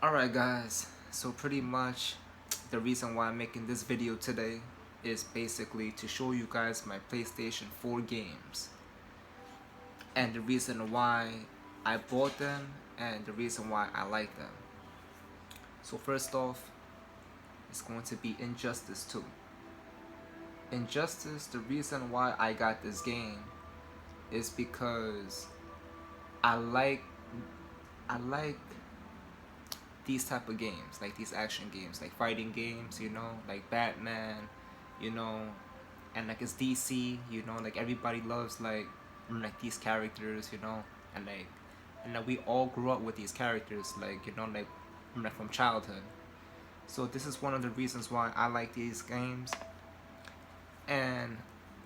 Alright guys, so pretty much the reason why I'm making this video today is basically to show you guys my PlayStation 4 games and the reason why I bought them and the reason why I like them. So first off, it's going to be Injustice 2. Injustice, the reason why I got this game is because I like I like these type of games, like these action games, like fighting games, like Batman, you know, and like it's DC, like everybody loves like these characters, and we all grew up with these characters, like from childhood. So this is one of the reasons why I like these games, and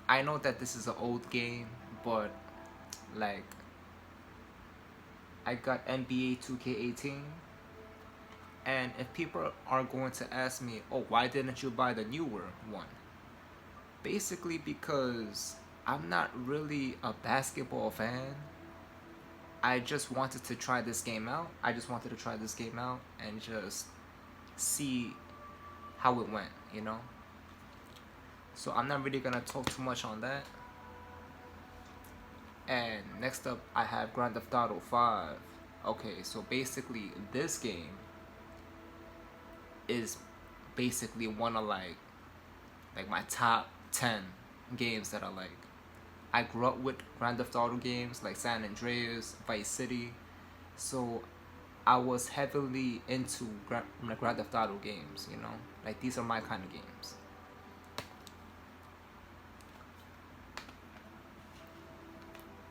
I know that this is an old game, but like I got NBA 2K18. And if people are going to ask me, oh, why didn't you buy the newer one? Basically because I'm not really a basketball fan. I just wanted to try this game out. And just see how it went. So I'm not really gonna talk too much on that. And next up, I have Grand Theft Auto 5. Okay, so basically this game is basically one of like my top 10 games that I like. I grew up with Grand Theft Auto games like San Andreas, Vice City, so I was heavily into Grand Theft Auto games, like these are my kind of games.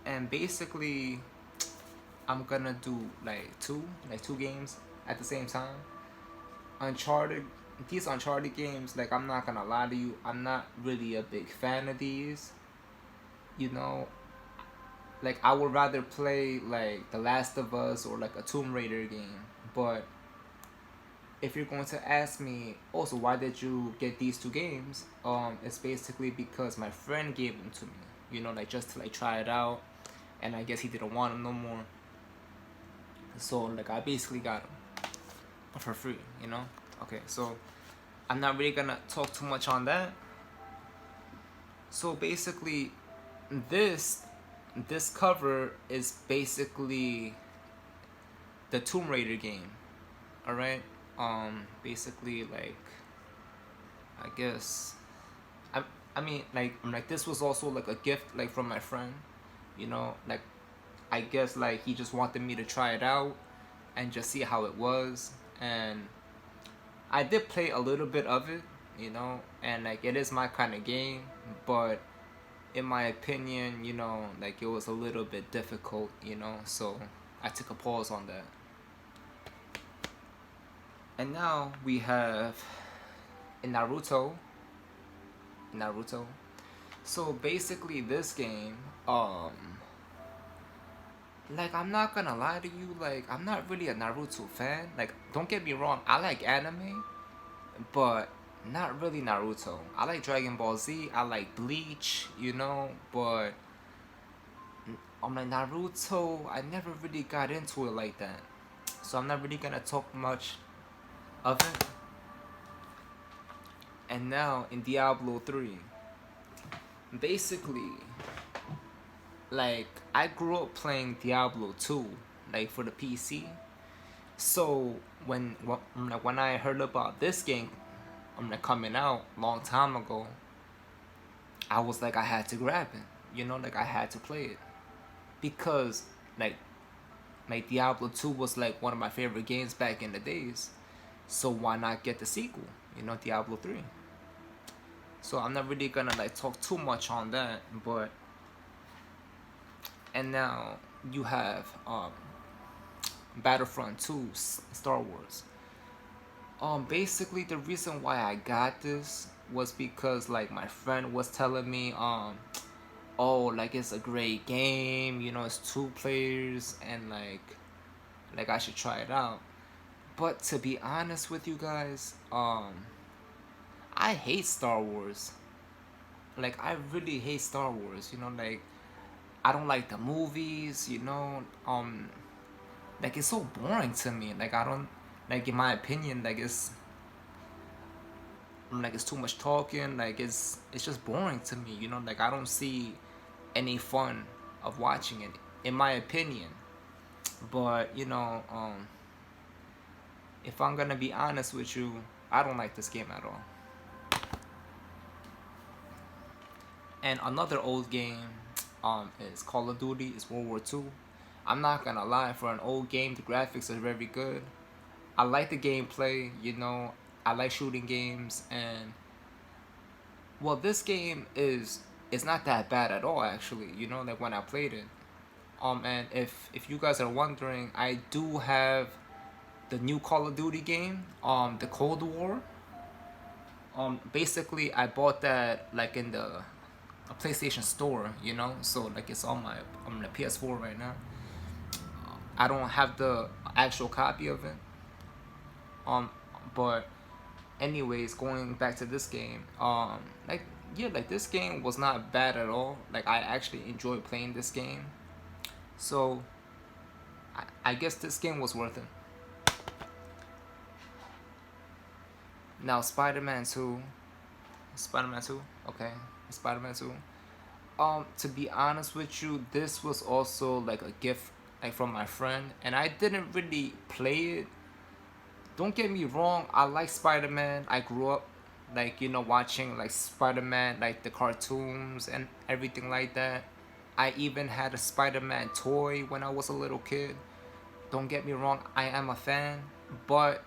And basically I'm gonna do like two games at the same time. These Uncharted games, like I'm not gonna lie to you, I'm not really a big fan of these. Like I would rather play like The Last of Us or like a Tomb Raider game. But if you're going to ask me, also why did you get these two games? It's basically because my friend gave them to me. Like just to like try it out, and I guess he didn't want them no more. So like I basically got them for free. Okay, so I'm not really gonna talk too much on that. So basically, this cover is basically the Tomb Raider game. All right. Basically, like, I guess, I mean, like this was also like a gift, like from my friend. Like, I guess like he just wanted me to try it out and just see how it was, and I did play a little bit of it, and like it is my kind of game, but in my opinion, like it was a little bit difficult, so I took a pause on that. And now we have Naruto. So basically this game, like I'm not gonna lie to you, like I'm not really a Naruto fan. Like don't get me wrong, I like anime, but not really Naruto. I like Dragon Ball Z, I like Bleach, but I'm like Naruto, I never really got into it like that. So I'm not really gonna talk much of it. And now in Diablo 3, basically, like I grew up playing Diablo 2, like for the PC. So when I heard about this game, coming out long time ago, I was like I had to grab it, like I had to play it because like Diablo 2 was like one of my favorite games back in the days. So why not get the sequel, Diablo 3? So I'm not really gonna like talk too much on that, but and now you have Battlefront 2 Star Wars. Basically the reason why I got this was because like my friend was telling me oh, like it's a great game, it's 2 players, and like I should try it out. But to be honest with you guys, I hate Star Wars. Like I really hate Star Wars, like I don't like the movies, like it's so boring to me. Like like in my opinion, like it's too much talking. Like it's just boring to me. You know, like I don't see any fun of watching it, in my opinion. But if I'm gonna be honest with you, I don't like this game at all. And another old game, is Call of Duty. Is World War II. I'm not gonna lie, for an old game, the graphics are very good. I like the gameplay. I like shooting games, and well, this game is not that bad at all, actually. Like when I played it. And if you guys are wondering, I do have the new Call of Duty game, the Cold War. Basically, I bought that like in the a PlayStation Store, so like it's on the PS4 right now. I don't have the actual copy of it. Um, but anyways, going back to this game, like yeah, like this game was not bad at all. Like I actually enjoyed playing this game. So I guess this game was worth it. Now Spider-Man 2, Spider-Man 2, okay, Spider-Man 2. To be honest with you, this was also like a gift like from my friend, and I didn't really play it. Don't get me wrong, I like Spider-Man. I grew up like watching like Spider-Man, like the cartoons and everything like that. I even had a Spider-Man toy when I was a little kid. Don't get me wrong, I am a fan, but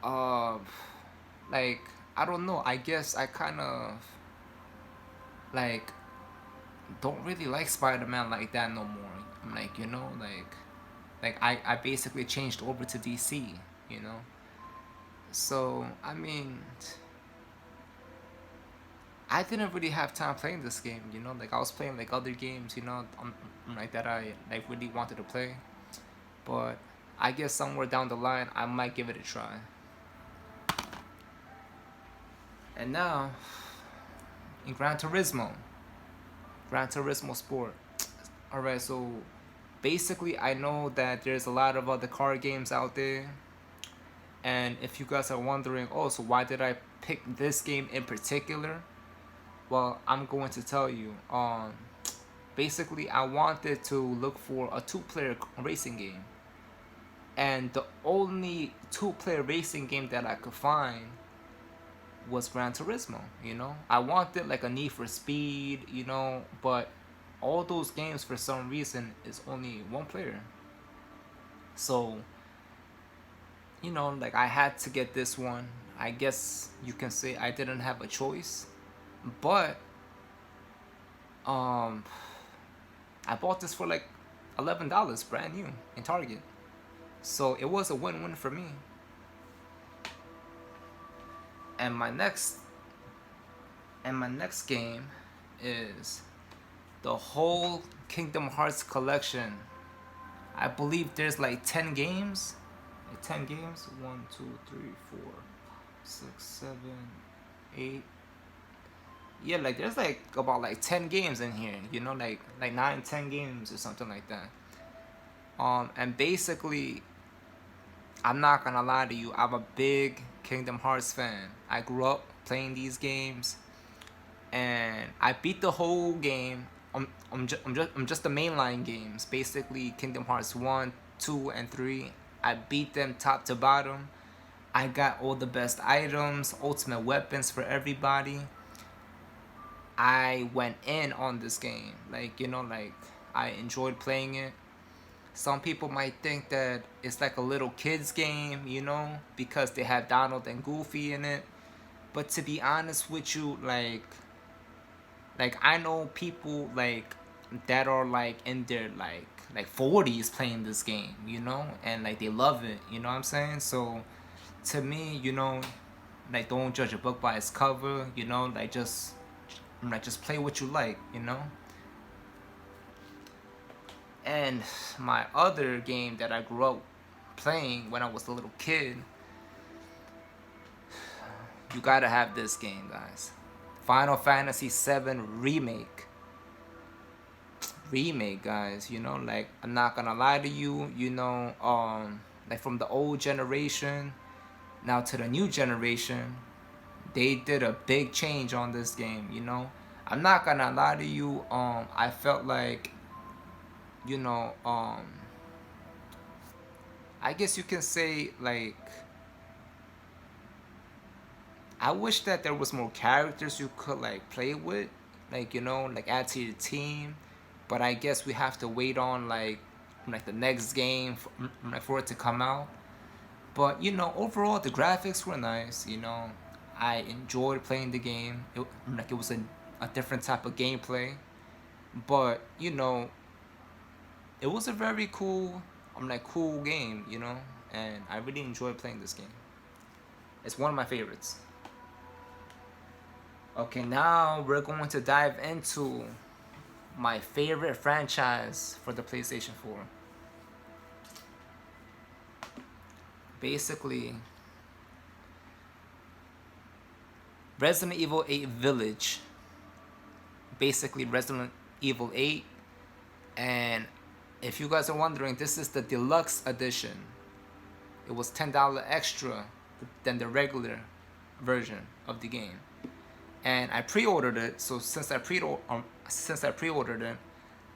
uh like I don't know, I guess I kind of like don't really like Spider-Man like that no more. I'm like, I basically changed over to DC, you know. So I mean, I didn't really have time playing this game, Like I was playing like other games, like that I like really wanted to play. But I guess somewhere down the line I might give it a try. And now in Gran Turismo Sport. Alright, so basically I know that there's a lot of other car games out there. And if you guys are wondering, oh, so why did I pick this game in particular? Well, I'm going to tell you. Basically, I wanted to look for a two-player racing game, and the only two-player racing game that I could find was Gran Turismo. I wanted like a Need for Speed, but all those games for some reason is only one player. So like I had to get this one. I guess you can say I didn't have a choice, but um, I bought this for like $11, brand new in Target. So it was a win-win for me. And my next game is the whole Kingdom Hearts collection. I believe there's like 10 games. Like 10 games. 1, 2, 3, 4, 6, 7, 8. Yeah, like there's like about like 10 games in here, like 9, 10 games or something like that. And basically, I'm not gonna lie to you, I'm a big Kingdom Hearts fan. I grew up playing these games, and I beat the whole game. I'm just the mainline games. Basically, Kingdom Hearts 1, 2, and 3. I beat them top to bottom. I got all the best items, ultimate weapons for everybody. I went in on this game. Like I enjoyed playing it. Some people might think that it's like a little kid's game, because they have Donald and Goofy in it. But to be honest with you, like I know people like that are like in their like 40s playing this game, and like they love it, you know what I'm saying? So to me, like don't judge a book by its cover, just play what you like. And my other game that I grew up playing when I was a little kid, you gotta have this game, guys. Final Fantasy VII Remake. Remake, guys. Like I'm not gonna lie to you. like from the old generation now to the new generation, they did a big change on this game, you know. I'm not gonna lie to you, I felt like, you know, I guess you can say like I wish that there was more characters you could like play with, like, you know, like add to your team. But I guess we have to wait on like the next game for it to come out. But you know, overall the graphics were nice. You know, I enjoyed playing the game. It was a different type of gameplay. But you know, it was a very cool, cool game. You know, and I really enjoyed playing this game. It's one of my favorites. Okay, now we're going to dive into my favorite franchise for the PlayStation 4. Basically, Resident Evil 8 Village. Basically, Resident Evil 8. And if you guys are wondering, this is the deluxe edition. It was $10 extra than the regular version of the game. And I pre-ordered it. So since I pre-ordered it,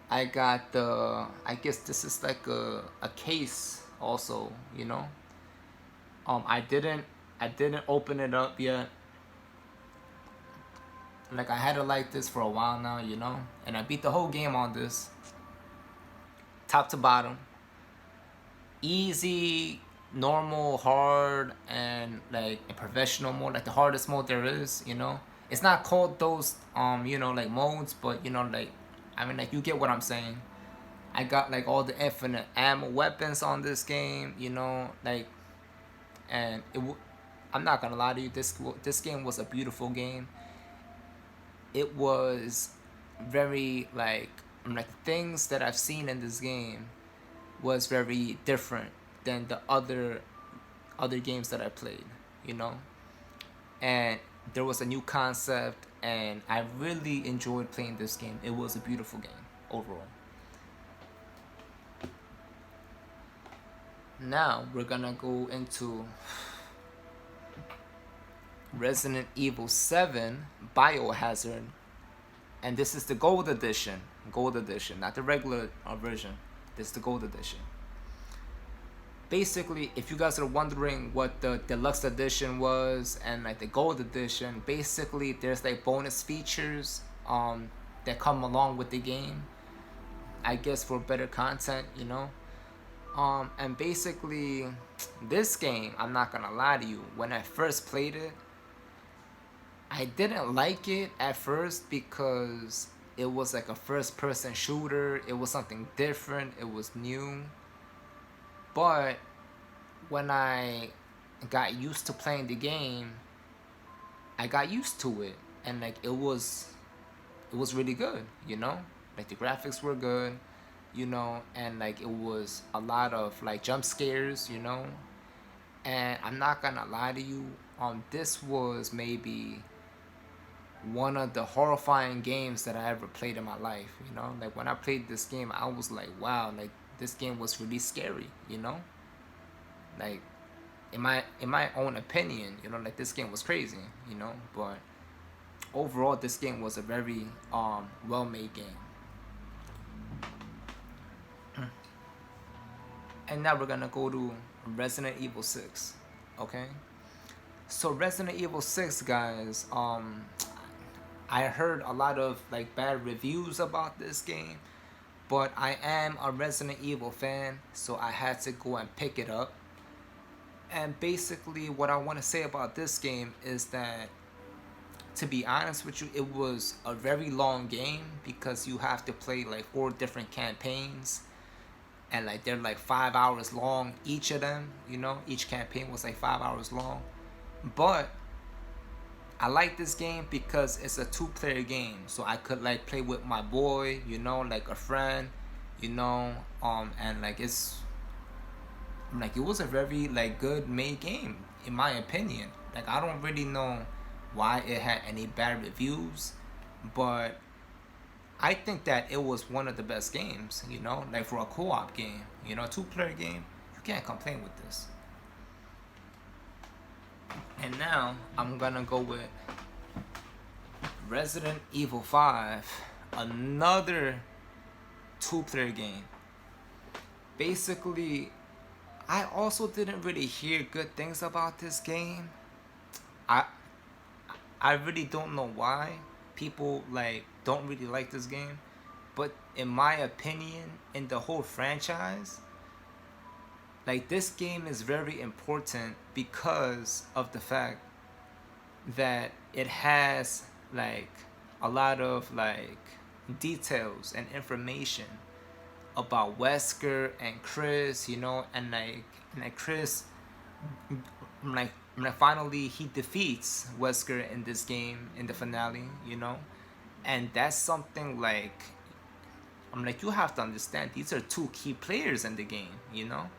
I got the, I guess this is like a case also, you know. I didn't open it up yet. Like I had it like this for a while now, you know. And I beat the whole game on this, top to bottom. Easy, normal, hard, and like a professional mode, like the hardest mode there is, you know. It's not called those you know, like modes, but you know, like, I mean, like, you get what I'm saying. I got like all the infinite ammo weapons on this game, you know, like, and I'm not gonna lie to you, this game was a beautiful game. It was very like things that I've seen in this game was very different than the other games that I played, you know. And there was a new concept, and I really enjoyed playing this game. It was a beautiful game overall. Now we're gonna go into Resident Evil 7 Biohazard, and this is the gold edition. Gold edition, not the regular version. This is the gold edition. Basically, if you guys are wondering what the deluxe edition was and like the gold edition, basically there's like bonus features that come along with the game, I guess, for better content, you know. And basically this game, I'm not gonna lie to you, when I first played it, I didn't like it at first because it was like a first person shooter. It was something different, it was new. But when I got used to playing the game, I got used to it, and like it was really good, you know. Like the graphics were good, you know, and like it was a lot of like jump scares, you know. And I'm not gonna lie to you, this was maybe one of the horrifying games that I ever played in my life, you know. Like when I played this game, I was like, wow, like this game was really scary, you know. Like in my own opinion, you know, like this game was crazy, you know. But overall, this game was a very well-made game. And now we're gonna go to Resident Evil 6. Okay, so Resident Evil 6, guys, I heard a lot of like bad reviews about this game, but I am a Resident Evil fan, so I had to go and pick it up. And basically what I want to say about this game is that, to be honest with you, it was a very long game because you have to play like 4 different campaigns, and like they're like 5 hours long, each of them, you know. Each campaign was like 5 hours long. But I like this game because it's a 2-player game, so I could like play with my boy, you know, like a friend, you know. And like it's like it was a very like good made game in my opinion. Like I don't really know why it had any bad reviews, but I think that it was one of the best games, you know, like for a co-op game, you know, 2-player game. can't complain with this. And now I'm gonna go with Resident Evil 5, another two-player game. Basically, I also didn't really hear good things about this game. I I really don't know why people like don't really like this game, but in my opinion, in the whole franchise, like this game is very important because of the fact that it has like a lot of like details and information about Wesker and Chris, you know, and like Chris, like finally he defeats Wesker in this game in the finale, you know, and that's something like I'm like you have to understand these are two key players in the game, you know,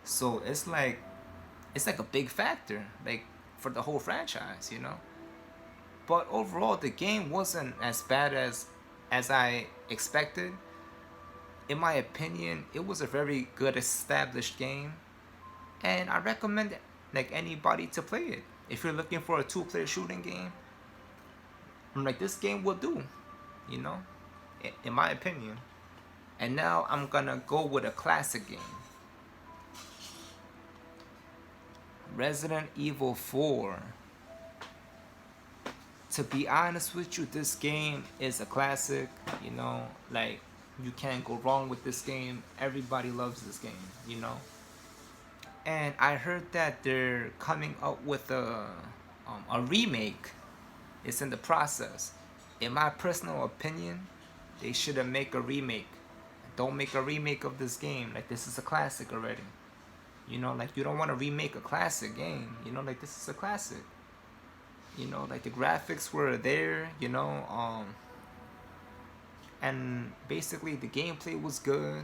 so it's like a big factor like for the whole franchise, you know. But overall, the game wasn't as bad as I expected. In my opinion, it was a very good established game, and I recommend like anybody to play it. If you're looking for a two-player shooting game, I'm like this game will do, you know, in my opinion. And now I'm gonna go with a classic game, Resident Evil 4. To be honest with you, this game is a classic, you know, like you can't go wrong with this game. Everybody loves this game, you know. And I heard that they're coming up with a remake. It's in the process. In my personal opinion, they shouldn't make a remake. Don't make a remake of this game. Like this is a classic already. You know, like you don't want to remake a classic game. You know, like this is a classic. You know, like the graphics were there, you know, and basically the gameplay was good.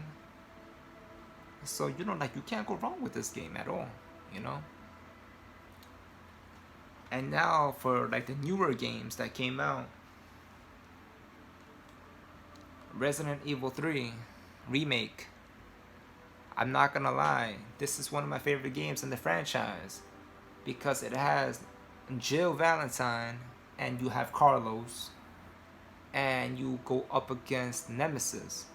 So, you know, like you can't go wrong with this game at all, you know. And now for like the newer games that came out, Resident Evil 3 Remake. I'm not gonna lie, this is one of my favorite games in the franchise because it has Jill Valentine and you have Carlos and you go up against Nemesis.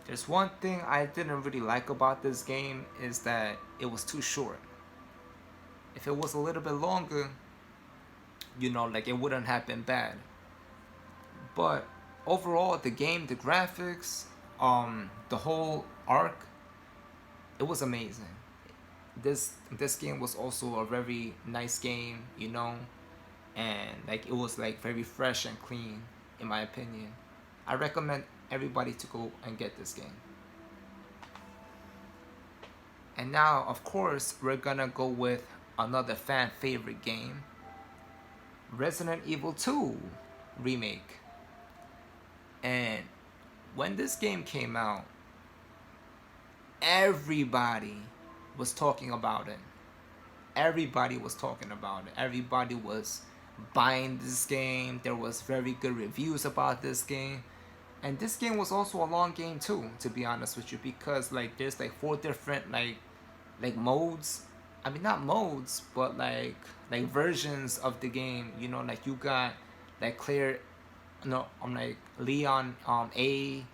There's one thing I didn't really like about this game is that it was too short. If it was a little bit longer, you know, like it wouldn't have been bad. But overall, the game, the graphics, the whole arc, it was amazing. This game was also a very nice game, you know, and like it was like very fresh and clean in my opinion. I recommend everybody to go and get this game. And now, of course, we're gonna go with another fan favorite game, Resident Evil 2 Remake. And when this game came out, everybody was talking about it. Everybody was talking about it. Everybody was buying this game. There was very good reviews about this game. And this game was also a long game too, to be honest with you, because like there's like 4 different like modes. I mean not modes, but like versions of the game. You know, like you got like Claire, no, I'm like Leon A,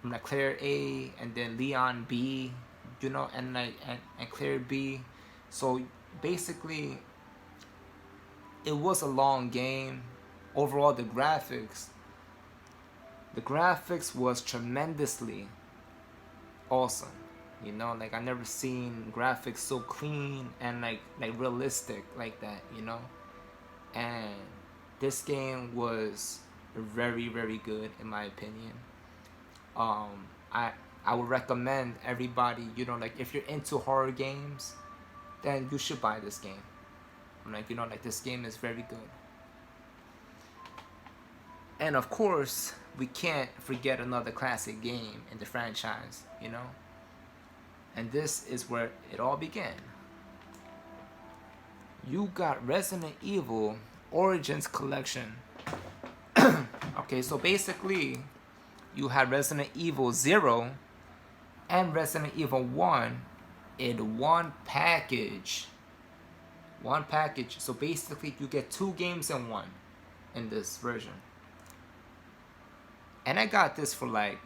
I'm like Claire A, and then Leon B, you know, and like and Claire B. So basically, it was a long game. Overall, the graphics was tremendously awesome. You know, like I never seen graphics so clean and like realistic like that. You know, and this game was very very good in my opinion. I would recommend everybody, you know, like if you're into horror games, then you should buy this game. I'm like, you know, like this game is very good. And of course, we can't forget another classic game in the franchise, you know. And this is where it all began. You got Resident Evil Origins Collection. Okay, so basically, you had Resident Evil 0 and Resident Evil 1 in one package. One package. So basically, you get 2 games in one in this version. And I got this for like,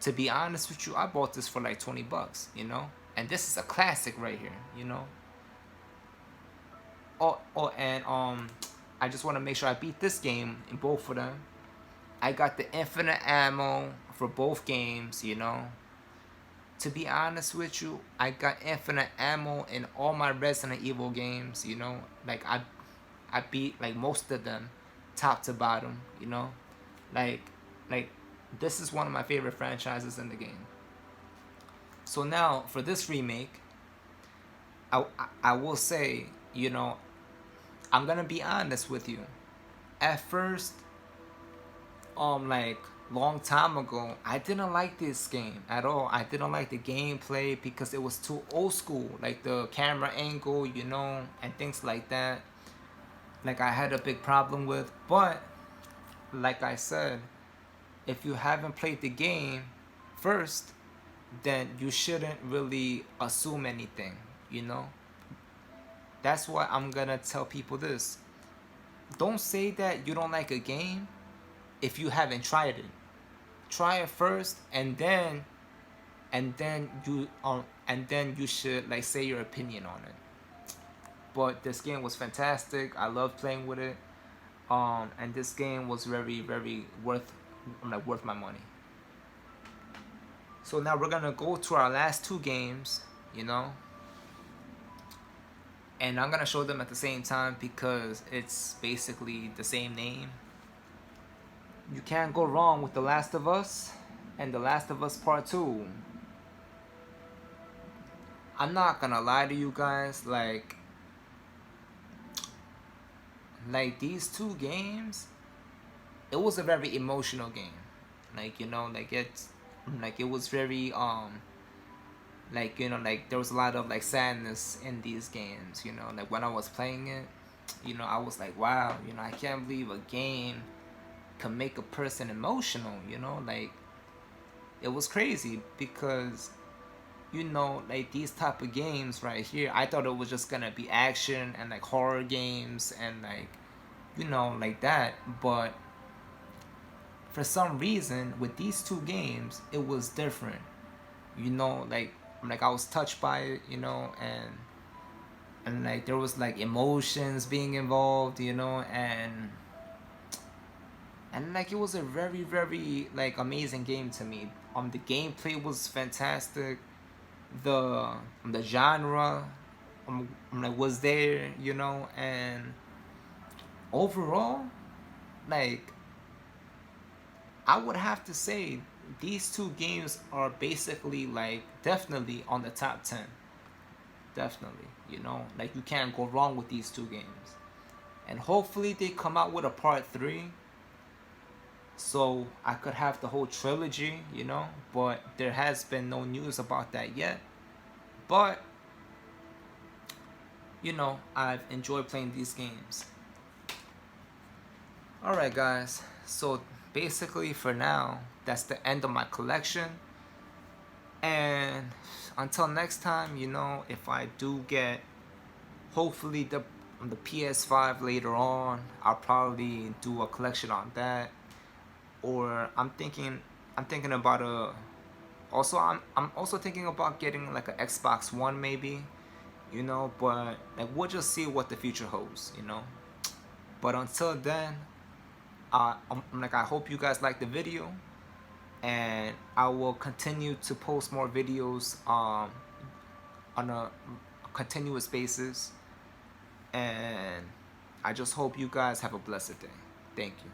to be honest with you, I bought this for like $20, you know? And this is a classic right here, you know? And I just want to make sure I beat this game in both of them. I got the infinite ammo for both games, you know? To be honest with you, I got infinite ammo in all my Resident Evil games, you know? Like, I beat, like, most of them, top to bottom, you know? Like, this is one of my favorite franchises in the game. So now, for this remake, I will say, you know, I'm gonna be honest with you. At first, like, long time ago, I didn't like this game at all. I didn't like the gameplay because it was too old school, like the camera angle, you know, and things like that. Like, I had a big problem with. But like I said, if you haven't played the game first, then you shouldn't really assume anything, you know. That's why I'm gonna tell people this: don't say that you don't like a game if you haven't tried it. Try it first, and then you should, like, say your opinion on it. But this game was fantastic. I loved playing with it. And this game was very, very worth my money. So now we're gonna go to our last 2 games, you know, and I'm gonna show them at the same time because it's basically the same name. You can't go wrong with The Last of Us and The Last of Us Part 2. I'm not gonna lie to you guys, like these 2 games, it was a very emotional game. Like, you know, like it was very like, you know, like there was a lot of like sadness in these games, you know. Like when I was playing it, you know, I was like, wow, you know, I can't believe a game can make a person emotional, you know. Like, it was crazy because, you know, like these type of games right here, I thought it was just gonna be action and like horror games and like, you know, like that. But for some reason with these 2 games, it was different, you know. Like I was touched by it, you know, and like there was like emotions being involved, you know, and like it was a very, very like amazing game to me. The gameplay was fantastic. The genre like was there, you know, and overall, like, I would have to say these 2 games are basically like definitely on the top 10. Definitely, you know, like you can't go wrong with these 2 games. And hopefully they come out with a part 3 so I could have the whole trilogy, you know, but there has been no news about that yet. But, you know, I've enjoyed playing these games. Alright guys, so basically for now, that's the end of my collection. And until next time, you know, if I do get, hopefully, the PS5 later on, I'll probably do a collection on that. Or I'm thinking about I'm also thinking about getting like an Xbox One maybe, you know. But like we'll just see what the future holds, you know. But until then, I hope you guys like the video, and I will continue to post more videos on a continuous basis. And I just hope you guys have a blessed day. Thank you.